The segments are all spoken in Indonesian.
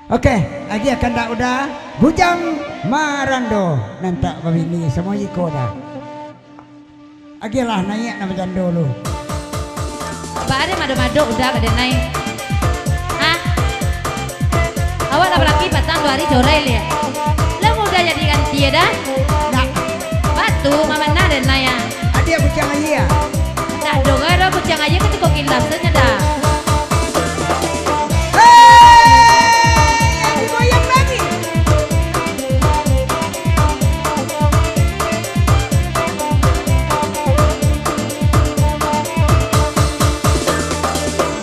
Oke, lagi akan tak udah Bujang Marando nanti babini semua iko dah. Agilah naik nama jando lu. Ba ada mado-mado udah kada naik. Hah? Awak dah laki patang 2 hari jorel ya. Lah udah jadi ganti ya dah. Nak, Batu mama na dan naya. adia bujang aja ya. Nak doga dah kucang aja ketika kindas saja dah. Goyang lagi.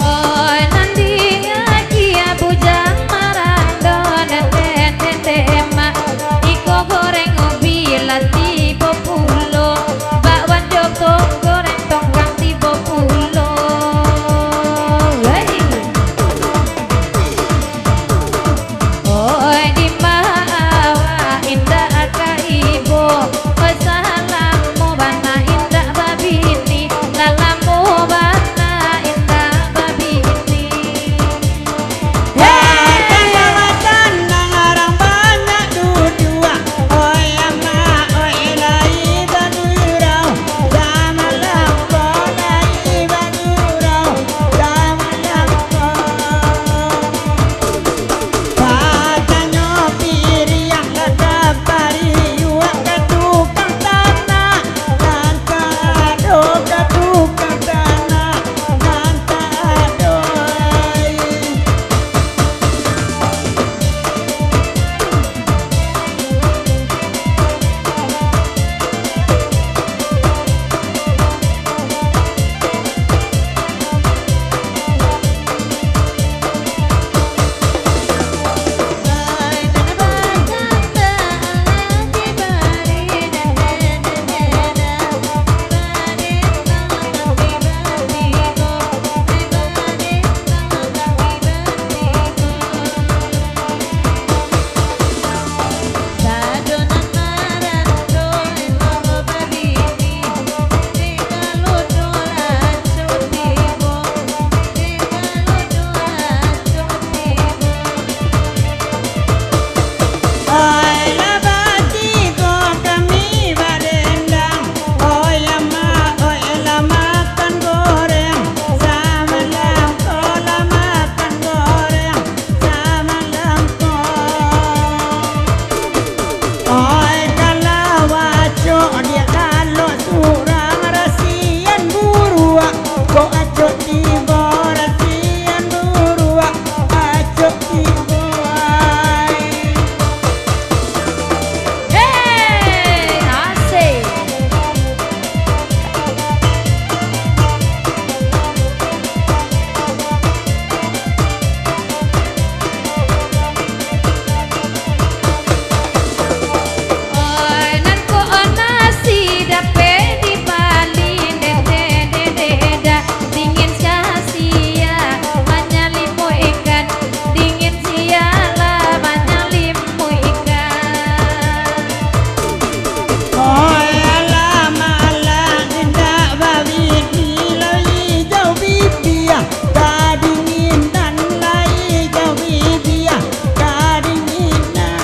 Oi nanti kia bujang marando tema iko goreng ubi lati populo bakwan joko goreng tongkang ti populo. Oi di mawa indah ka ibu salamu bana indah babini lalamu bana indah babini. Kayawatan ng arang banyak dudua. Oy ama, oy lai badurau. Damalang ko lai badurau. Damalang ko. Patanyo piriyak nakapari yuak katukang tanah. Nanta ado katukang tanah. Nanta adoy. Oy labati ko kami barendang. Oy ama, oy lamakan goreng. Sama lang ko lamakan goreng. Sama lang ko. Oy kalawaco dia kalo surang rasian burua. Ko aco tibo rasian burua. Aco tibo ay. Hey, asik. Oi nan ko nasi dape di Bali deda dingin sia menyelimu ikan dingin siala menyelimu ikan. Oy alam indah babini lai jauh bibia kadinginan lai jauh bibia kadinginan.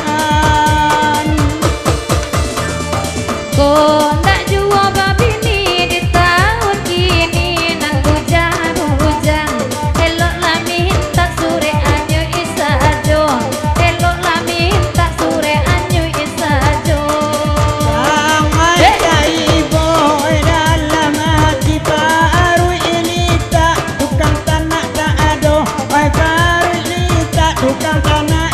Kau nak jua babini di tahun kini nang hujan elok lah minta sore anyo isajo elok lah minta sore anyo isajo. Sangat jaibo dalam hati baru ilita tukang tanah tak ado. Oi baru ilita tukang tanah